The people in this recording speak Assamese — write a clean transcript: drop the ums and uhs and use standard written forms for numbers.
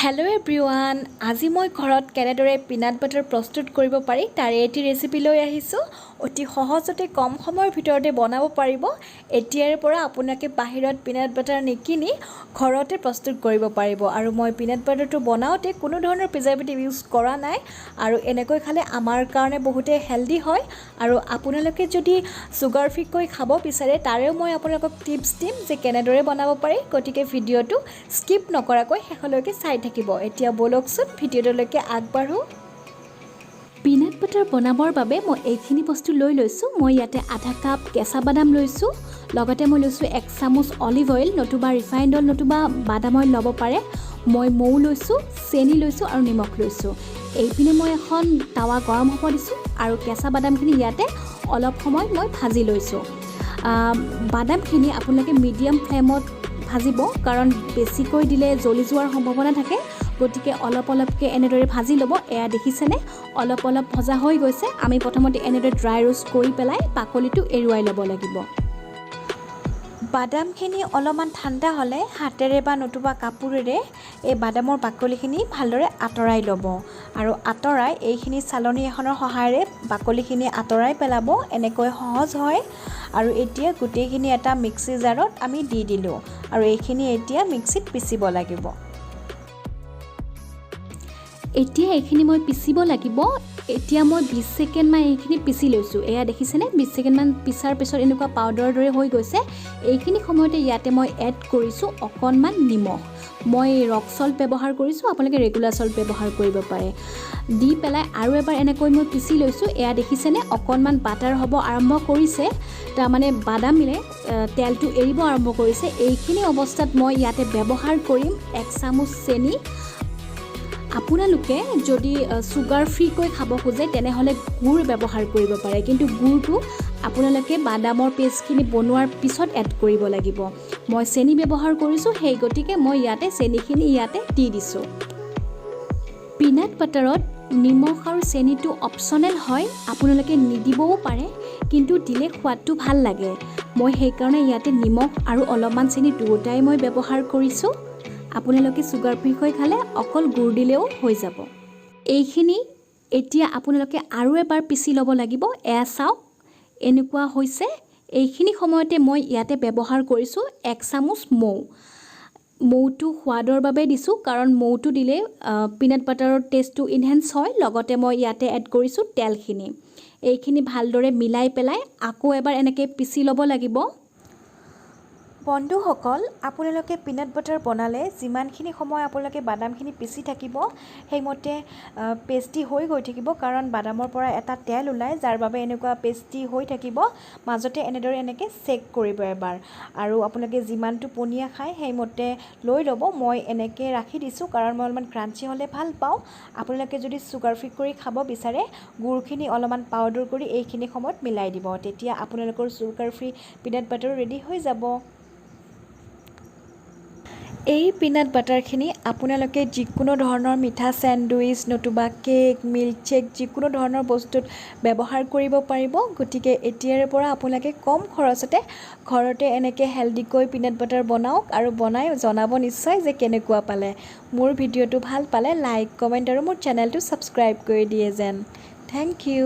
হেল্ল' এভৰিৱান, আজি মই ঘৰত কেনেদৰে পিনাট বাটাৰ প্ৰস্তুত কৰিব পাৰি তাৰে এটি ৰেচিপি লৈ আহিছোঁ। অতি সহজতে কম সময়ৰ ভিতৰতে বনাব পাৰিব। এতিয়াৰ পৰা আপোনালোকে বাহিৰত পিনাট বাটাৰ নিকিনি ঘৰতে প্ৰস্তুত কৰিব পাৰিব। আৰু মই পিনাট বাটাৰটো বনাওঁতে কোনো ধৰণৰ প্ৰিজাৰভেটিভ ইউজ কৰা নাই। আৰু এনেকৈ খালে আমাৰ কাৰণে বহুতে হেল্ডি হয়। আৰু আপোনালোকে যদি চুগাৰ ফ্ৰীকৈ খাব বিচাৰে তাৰেও মই আপোনালোকক টিপছ দিম যে কেনেদৰে বনাব পাৰি। গতিকে ভিডিঅ'টো স্কিপ নকৰাকৈ শেষলৈকে চাই থাকিব। এতিয়া বলকচোন ভিডিঅ'টোলৈকে আগবাঢ়ো। পিনাট বাটাৰ বনাবৰ বাবে মই এইখিনি বস্তু লৈ লৈছোঁ। মই ইয়াতে আধা কাপ কেঁচা বাদাম লৈছোঁ, লগতে মই লৈছোঁ 1 চামুচ অলিভ অইল নতুবা ৰিফাইণ্ড অইল নতুবা বাদাম অইল ল'ব পাৰে। মই মৌ লৈছোঁ, চেনি লৈছোঁ আৰু নিমখ লৈছোঁ। এইপিনে মই এখন টাৱা গৰম হ'ব দিছোঁ আৰু কেঁচা বাদামখিনি ইয়াতে অলপ সময় মই ভাজি লৈছোঁ। বাদামখিনি আপোনালোকে মিডিয়াম ফ্লেমত ভাজিব, কাৰণ বেছিকৈ দিলে জ্বলি যোৱাৰ সম্ভাৱনা থাকে। গতিকে অলপ অলপকৈ এনেদৰে ভাজি ল'ব। এয়া দেখিছেনে, অলপ অলপ ভজা হৈ গৈছে। আমি প্ৰথমতে এনেদৰে ড্ৰাই ৰোষ্ট কৰি পেলাই বাকলিটো এৰুৱাই ল'ব লাগিব। বাদামখিনি অলপমান ঠাণ্ডা হ'লে হাতেৰে বা নতুবা কাপোৰেৰে এই বাদামৰ বাকলিখিনি ভালদৰে আঁতৰাই ল'ব। আৰু আঁতৰাই এইখিনি চালনী এখনৰ সহায়েৰে বাকলিখিনি আঁতৰাই পেলাব। এনেকৈ সহজ হয়। আৰু এতিয়া গোটেইখিনি এটা মিক্সি জাৰত আমি দি দিলোঁ আৰু এইখিনি এতিয়া মিক্সিত পিচিব লাগিব। এতিয়া এইখিনি মই পিচিব লাগিব। এতিয়া মই 20 ছেকেণ্ডমান এইখিনি পিচি লৈছোঁ। এয়া দেখিছেনে, 20 ছেকেণ্ডমান পিছাৰ পিছত এনেকুৱা পাউডাৰৰ দৰে হৈ গৈছে। এইখিনি সময়তে ইয়াতে মই এড কৰিছোঁ অকণমান নিমখ। মই ৰক চল্ট ব্যৱহাৰ কৰিছোঁ, আপোনালোকে ৰেগুলাৰ চল্ট ব্যৱহাৰ কৰিব পাৰে। দি পেলাই আৰু এবাৰ এনেকৈ মই পিচি লৈছোঁ। এয়া দেখিছেনে, অকণমান বাটাৰ হ'ব আৰম্ভ কৰিছে, তাৰমানে বাদামে তেলটো এৰিব আৰম্ভ কৰিছে। এইখিনি অৱস্থাত মই ইয়াতে ব্যৱহাৰ কৰিম 1 চামুচ চেনি। আপোনালোকে যদি চুগাৰ ফ্ৰীকৈ খাব খোজে তেনেহ'লে গুড় ব্যৱহাৰ কৰিব পাৰে, কিন্তু গুড়টো আপোনালোকে বাদামৰ পেষ্টখিনি বনোৱাৰ পিছত এড কৰিব লাগিব। মই চেনি ব্যৱহাৰ কৰিছোঁ, সেই গতিকে মই ইয়াতে চেনিখিনি ইয়াতে দি দিছোঁ। পিনাট বাটাৰত নিমখ আৰু চেনিটো অপশ্যনেল হয়, আপোনালোকে নিদিবও পাৰে, কিন্তু দিলে সোৱাদটো ভাল লাগে। মই সেইকাৰণে ইয়াতে নিমখ আৰু অলপমান চেনি দুয়োটাই মই ব্যৱহাৰ কৰিছোঁ। আপোনালোকে চুগাৰ ফ্ৰীকৈ খালে অকল গুড় দিলেও হৈ যাব। এইখিনি এতিয়া আপোনালোকে আৰু এবাৰ পিচি ল'ব লাগিব। এয়া চাওক, এনেকুৱা হৈছে। এইখিনি সময়তে মই ইয়াতে ব্যৱহাৰ কৰিছোঁ 1 চামুচ মৌ। মৌটো সোৱাদৰ বাবে দিছোঁ, কাৰণ মৌটো দিলে পিনাট বাটাৰৰ টেষ্টটো ইনহেঞ্চ হয়। লগতে মই ইয়াতে এড কৰিছোঁ তেলখিনি। এইখিনি ভালদৰে মিলাই পেলাই আকৌ এবাৰ এনেকৈ পিচি ল'ব লাগিব। বন্ধুসকল, আপোনালোকে পিনাট বাটাৰ বনালে যিমানখিনি সময় আপোনালোকে বাদামখিনি পিচি থাকিব সেইমতে পেষ্টি হৈ গৈ থাকিব, কাৰণ বাদামৰ পৰা এটা তেল ওলায়, যাৰ বাবে এনেকুৱা পেষ্টি হৈ থাকিব। মাজতে এনেকৈ চেক কৰিব এবাৰ। আৰু আপোনালোকে যিমানটো পনীয়া খায় সেইমতে লৈ ল'ব। মই এনেকৈ ৰাখি দিছোঁ, কাৰণ মই অলপমান ক্ৰাঞ্চি হ'লে ভাল পাওঁ। আপোনালোকে যদি চুগাৰ ফ্ৰী কৰি খাব বিচাৰে গুড়খিনি অলপমান পাউডাৰ কৰি এইখিনি সময়ত মিলাই দিব। তেতিয়া আপোনালোকৰ sugar free peanut butter ready হৈ যাব। এই পিনাট বাটাৰখিনি আপোনালোকে যিকোনো ধৰণৰ মিঠা চেণ্ডউইচ নতুবা কেক, মিল্কশ্বেক যিকোনো ধৰণৰ বস্তুত ব্যৱহাৰ কৰিব পাৰিব। গতিকে এতিয়াৰ পৰা আপোনালোকে কম খৰচতে ঘৰতে এনেকৈ হেল্ডিকৈ পিনাট বাটাৰ বনাওক আৰু বনাই জনাব নিশ্চয় যে কেনেকুৱা পালে। মোৰ ভিডিঅ'টো ভাল পালে লাইক, কমেণ্ট আৰু মোৰ চেনেলটো ছাবস্ক্ৰাইব কৰি দিয়ে যেন। Thank U.